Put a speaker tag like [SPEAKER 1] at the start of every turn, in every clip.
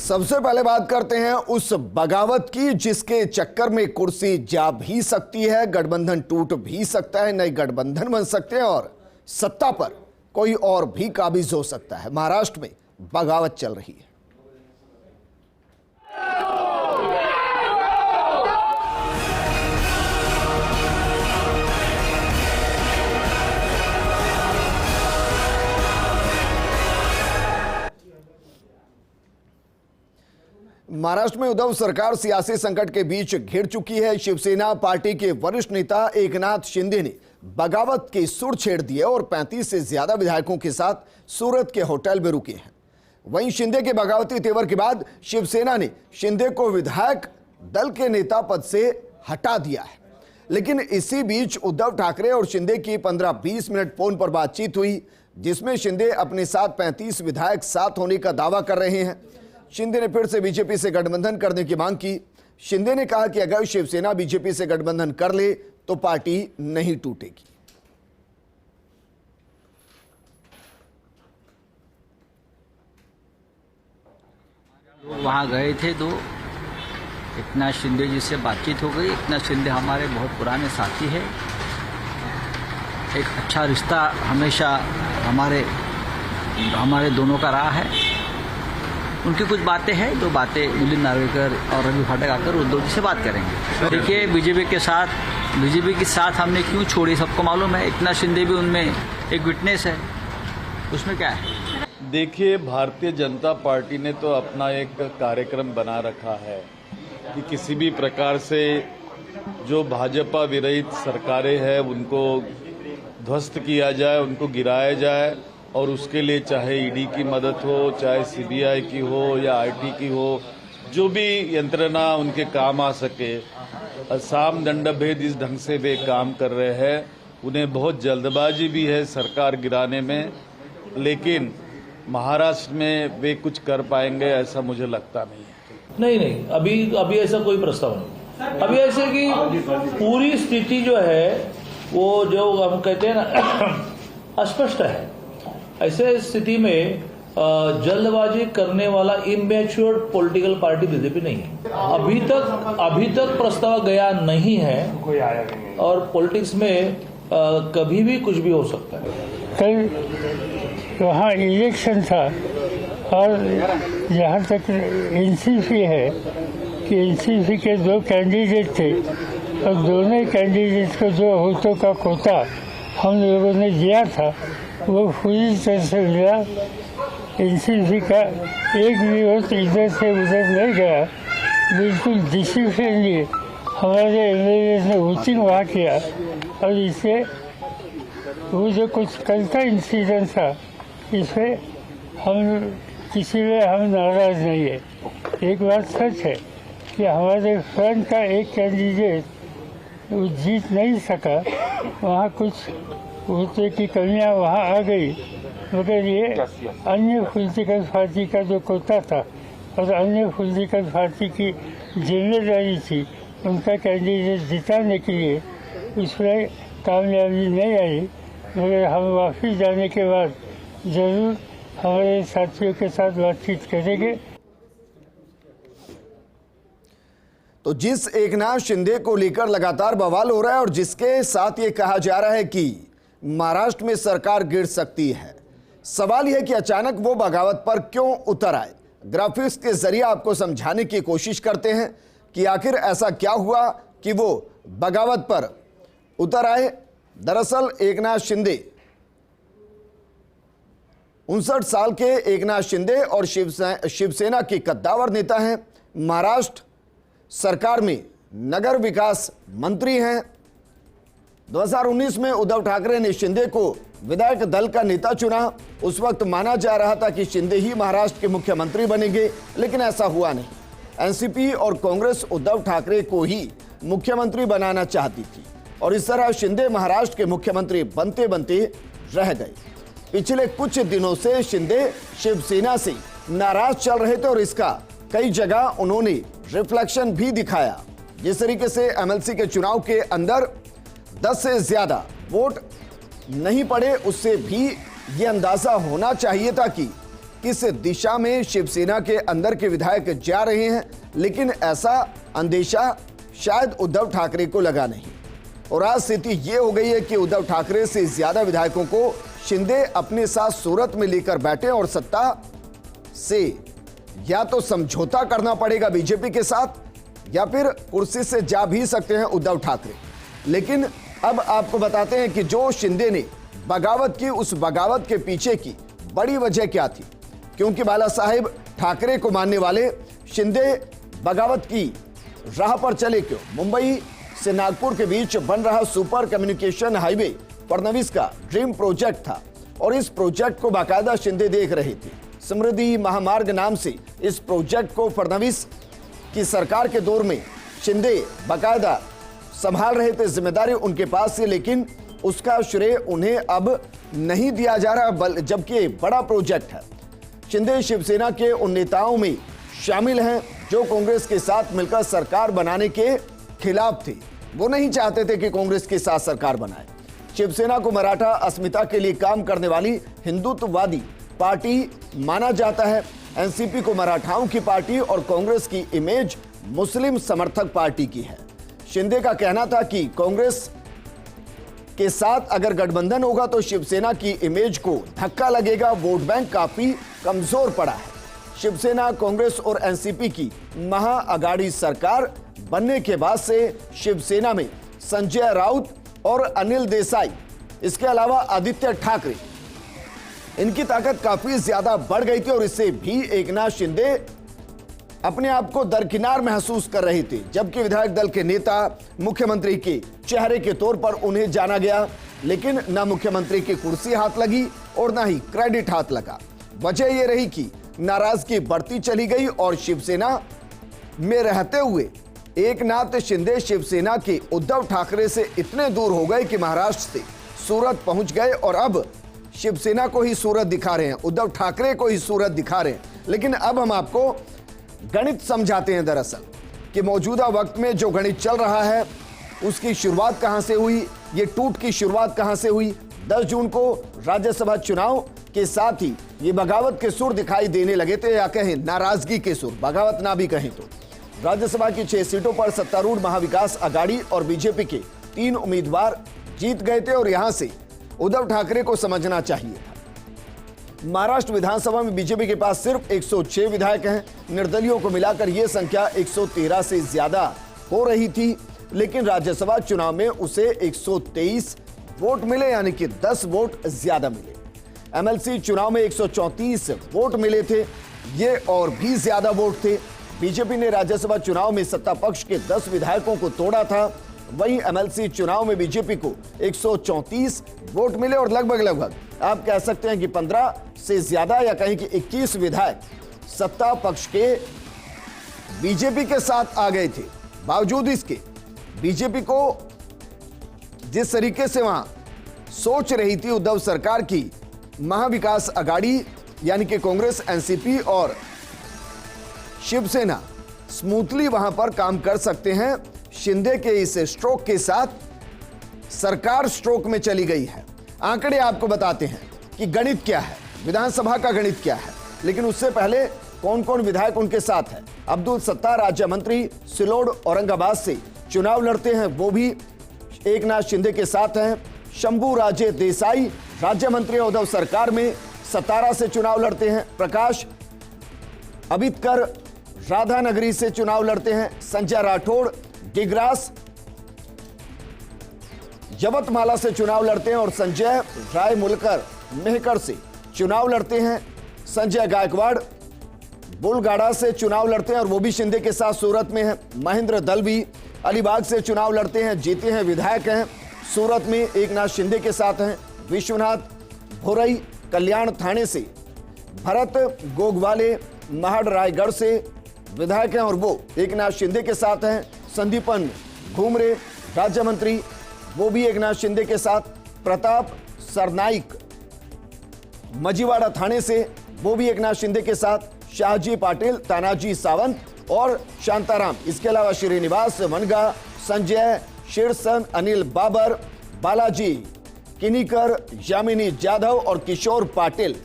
[SPEAKER 1] सबसे पहले बात करते हैं उस बगावत की जिसके चक्कर में कुर्सी जा भी सकती है, गठबंधन टूट भी सकता है, नए गठबंधन बन सकते हैं और सत्ता पर कोई और भी काबिज हो सकता है। महाराष्ट्र में बगावत चल रही है। महाराष्ट्र में उद्धव सरकार सियासी संकट के बीच घिर चुकी है। शिवसेना पार्टी के वरिष्ठ नेता एकनाथ शिंदे ने बगावत की सुर छेड़ दी है और 35 से ज्यादा विधायकों के साथ सूरत के होटल में रुके हैं। वहीं शिंदे के बगावती तेवर के बाद शिवसेना ने शिंदे को विधायक दल के नेता पद से हटा दिया है। लेकिन इसी बीच उद्धव ठाकरे और शिंदे की 15-20 मिनट फोन पर बातचीत हुई, जिसमें शिंदे अपने साथ 35 विधायक साथ होने का दावा कर रहे हैं। शिंदे ने फिर से बीजेपी से गठबंधन करने की मांग की। शिंदे ने कहा कि अगर शिवसेना बीजेपी से गठबंधन कर ले तो पार्टी नहीं टूटेगी।
[SPEAKER 2] वहाँ गए थे तो एकनाथ शिंदे जी से बातचीत हो गई। एकनाथ शिंदे हमारे बहुत पुराने साथी है। एक अच्छा रिश्ता हमेशा हमारे दोनों का रहा है। उनकी कुछ बातें हैं, जो बातें मिलिंद नार्वेकर और रवि फाटक आकर उद्धव जी से बात करेंगे। देखिए, बीजेपी के साथ हमने क्यों छोड़ी सबको मालूम है। एकनाथ शिंदे भी उनमें एक विटनेस है, उसमें क्या है।
[SPEAKER 3] देखिए, भारतीय जनता पार्टी ने तो अपना एक कार्यक्रम बना रखा है कि किसी भी प्रकार से जो भाजपा विरहित सरकारें हैं उनको ध्वस्त किया जाए, उनको गिराया जाए, और उसके लिए चाहे ईडी की मदद हो, चाहे सीबीआई की हो या आईटी की हो, जो भी यंत्रणा उनके काम आ सके, साम दंड भेद इस ढंग से वे काम कर रहे हैं। उन्हें बहुत जल्दबाजी भी है सरकार गिराने में, लेकिन महाराष्ट्र में वे कुछ कर पाएंगे ऐसा मुझे लगता नहीं है।
[SPEAKER 4] नहीं, अभी ऐसा कोई प्रस्ताव नहीं। अभी ऐसे कि पूरी स्थिति जो है वो जो हम कहते हैं ना अस्पष्ट है। ऐसे स्थिति में जल्दबाजी करने वाला इमेच्योर पॉलिटिकल पार्टी बीजेपी नहीं है। अभी तक प्रस्ताव गया नहीं है और पॉलिटिक्स में कभी भी कुछ भी हो सकता है।
[SPEAKER 5] कल वहाँ इलेक्शन था और जहाँ तक एनसीपी है कि एनसीपी के 2 कैंडिडेट थे और दोनों कैंडिडेट को जो वोटों का कोटा हम लोगों ने दिया था वो पूरी तरह से मिला। एनसीपी का एक भी वोट इधर से उधर नहीं गया। बिल्कुल डिसिप्लिनली हमारे एमएलए ने वोटिंग वहाँ किया और इससे वो जो कुछ कल का इंसिडेंट था इससे हम नाराज नहीं है। एक बात सच है कि हमारे फ्रंट का एक कैंडिडेट वो जीत नहीं सका, वहाँ कुछ वोटों की कमियाँ वहाँ आ गई, मगर ये अन्य पॉलिटिकल पार्टी का जो कोटा था और अन्य पॉलिटिकल पार्टी की जिम्मेदारी थी उनका कैंडिडेट जिताने के लिए, उसमें कामयाबी नहीं आई। मगर हम वापस जाने के बाद जरूर हमारे साथियों के साथ बातचीत करेंगे।
[SPEAKER 1] तो जिस एकनाथ शिंदे को लेकर लगातार बवाल हो रहा है और जिसके साथ ये कहा जा रहा है कि महाराष्ट्र में सरकार गिर सकती है, सवाल यह है कि अचानक वो बगावत पर क्यों उतर आए। ग्राफिक्स के जरिए आपको समझाने की कोशिश करते हैं कि आखिर ऐसा क्या हुआ कि वो बगावत पर उतर आए। दरअसल एकनाथ शिंदे 59 साल के एकनाथ शिंदे और शिवसेना के कद्दावर नेता हैं। महाराष्ट्र सरकार में नगर विकास मंत्री हैं। 2019 में उद्धव ठाकरे ने शिंदे को विधायक दल का नेता चुना। उस वक्त माना जा रहा था कि शिंदे ही महाराष्ट्र के मुख्यमंत्री बनेंगे, लेकिन ऐसा हुआ नहीं। एनसीपी और कांग्रेस उद्धव ठाकरे को ही मुख्यमंत्री बनाना चाहती थी और इस तरह शिंदे महाराष्ट्र के मुख्यमंत्री बनते बनते रह गए। पिछले कुछ दिनों से शिंदे शिवसेना से नाराज चल रहे थे और इसका कई जगह उन्होंने रिफ्लेक्शन भी दिखाया। जिस तरीके से एमएलसी के चुनाव के अंदर 10 से ज्यादा वोट नहीं पड़े, उससे भी ये अंदाजा होना चाहिए था कि किस दिशा में शिवसेना के अंदर के विधायक जा रहे हैं, लेकिन ऐसा अंदेशा शायद उद्धव ठाकरे को लगा नहीं। और आज स्थिति ये हो गई है कि उद्धव ठाकरे से ज्यादा विधायकों को शिंदे अपने साथ सूरत में लेकर बैठे और सत्ता से या तो समझौता करना पड़ेगा बीजेपी के साथ, या फिर कुर्सी से जा भी सकते हैं उद्धव ठाकरे। लेकिन अब आपको बताते हैं कि जो शिंदे ने बगावत की, उस बगावत के पीछे की बड़ी वजह क्या थी। क्योंकि बाला साहेब ठाकरे को मानने वाले शिंदे बगावत की राह पर चले क्यों? मुंबई से नागपुर के बीच बन रहा सुपर कम्युनिकेशन हाईवे फडणवीस का ड्रीम प्रोजेक्ट था और इस प्रोजेक्ट को बाकायदा शिंदे देख रहे थे। समृद्धि महामार्ग नाम से इस प्रोजेक्ट को फडणवीस की सरकार के दौर में शिंदे बाकायदा संभाल रहे थे, जिम्मेदारी उनके पास थी, लेकिन उसका श्रेय उन्हें अब नहीं दिया जा रहा, जबकि बड़ा प्रोजेक्ट है। शिंदे शिवसेना के उन नेताओं में शामिल हैं जो कांग्रेस के साथ मिलकर सरकार बनाने के खिलाफ थे। वो नहीं चाहते थे कि कांग्रेस के साथ सरकार बनाए। शिवसेना को मराठा अस्मिता के लिए काम करने वाली हिंदुत्ववादी पार्टी माना जाता है। एनसीपी को मराठाओं की पार्टी और कांग्रेस की इमेज मुस्लिम समर्थक पार्टी की है। शिंदे का कहना था कि कांग्रेस के साथ अगर गठबंधन होगा तो शिवसेना की इमेज को धक्का लगेगा, वोट बैंक काफी कमजोर पड़ा है। शिवसेना, कांग्रेस और एनसीपी की महाअघाड़ी सरकार बनने के बाद से शिवसेना में संजय राउत और अनिल देसाई, इसके अलावा आदित्य ठाकरे, इनकी ताकत काफी ज्यादा बढ़ गई थी और इससे भी एकनाथ शिंदे अपने आप को दरकिनार महसूस कर रहे थे। जबकि विधायक दल के नेता, मुख्यमंत्री के चेहरे के तौर पर उन्हें जाना गया, लेकिन न मुख्यमंत्री की कुर्सी हाथ लगी और न ही क्रेडिट हाथ लगा। वजह यह रही कि नाराजगी बढ़ती चली गई और शिवसेना में रहते हुए एकनाथ शिंदे शिवसेना के उद्धव ठाकरे से इतने दूर हो गए कि महाराष्ट्र से सूरत पहुंच गए और अब शिवसेना को ही सूरत दिखा रहे हैं, उद्धव ठाकरे को ही सूरत दिखा रहे हैं। लेकिन अब हम आपको गणित समझाते हैं दरअसल कि मौजूदा वक्त में जो गणित चल रहा है उसकी शुरुआत कहां से हुई, ये टूट की शुरुआत कहां से हुई। 10 जून को राज्यसभा चुनाव के साथ ही ये बगावत के सुर दिखाई देने लगे थे, या कहें नाराजगी के सुर, बगावत ना भी कहें तो। राज्यसभा की 6 सीटों पर सत्तारूढ़ महाविकास आघाड़ी और बीजेपी के 3 उम्मीदवार जीत गए थे और यहां से उद्धव ठाकरे को समझना चाहिए था। महाराष्ट्र विधानसभा में बीजेपी के पास सिर्फ 106 विधायक हैं। निर्दलियों को मिलाकर यह संख्या 113 से ज्यादा हो रही थी, लेकिन राज्यसभा चुनाव में उसे 123 वोट मिले, यानी कि 10 वोट ज्यादा मिले। एमएलसी चुनाव में 134 वोट मिले थे, ये और भी ज्यादा वोट थे। बीजेपी ने राज्यसभा चुनाव में सत्ता पक्ष के 10 विधायकों को तोड़ा था, वहीं एमएलसी चुनाव में बीजेपी को 134 वोट मिले और लगभग आप कह सकते हैं कि 15 से ज्यादा या कहीं कि 21 विधायक सत्ता पक्ष के बीजेपी के साथ आ गए थे। बावजूद इसके बीजेपी को जिस तरीके से वहां सोच रही थी उद्धव सरकार की महाविकास आघाड़ी, यानी कि कांग्रेस, एनसीपी और शिवसेना स्मूथली वहां पर काम कर सकते हैं। शिंदे के इस स्ट्रोक के साथ सरकार स्ट्रोक में चली गई है। आंकड़े आपको बताते हैं कि गणित क्या है, विधानसभा का गणित क्या है, लेकिन उससे पहले कौन कौन विधायक उनके साथ है। अब्दुल सत्तार राज्य मंत्री सिलोड औरंगाबाद से चुनाव लड़ते हैं, वो भी एकनाथ शिंदे के साथ हैं। शंभू राजे देसाई राज्य मंत्री उद्धव सरकार में सतारा से चुनाव लड़ते हैं। प्रकाश अबितकर राधानगरी से चुनाव लड़ते हैं। संजय राठौड़ डिग्रास यवतमाला से चुनाव लड़ते हैं और संजय राय मुलकर मेहकर से चुनाव लड़ते हैं। संजय गायकवाड़ बुलगाड़ा से चुनाव लड़ते हैं और वो भी शिंदे के साथ सूरत में है। महेंद्र दलवी अलीबाग से चुनाव लड़ते हैं, जीते हैं, विधायक हैं, सूरत में एकनाथ शिंदे के साथ हैं। विश्वनाथ भोरई कल्याण थाने से, भरत गोगवाले महड रायगढ़ से विधायक हैं और वो एकनाथ शिंदे के साथ हैं। संदीपन घुमरे राज्य मंत्री, वो भी एकनाथ शिंदे के साथ। प्रताप सरनाइक मजीवाड़ा थाने से, वो भी एकनाथ शिंदे के साथ। शाहजी पाटिल, तानाजी सावंत और शांताराम, इसके अलावा श्रीनिवास वनगा, संजय शिरसन, अनिल बाबर, बालाजी किनीकर, यामिनी जाधव और किशोर पाटिल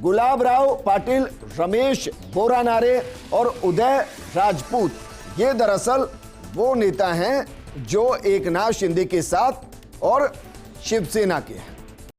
[SPEAKER 1] गुलाबराव पाटिल, रमेश बोरानारे और उदय राजपूत, ये दरअसल वो नेता हैं जो एकनाथ शिंदे के साथ और शिवसेना के हैं।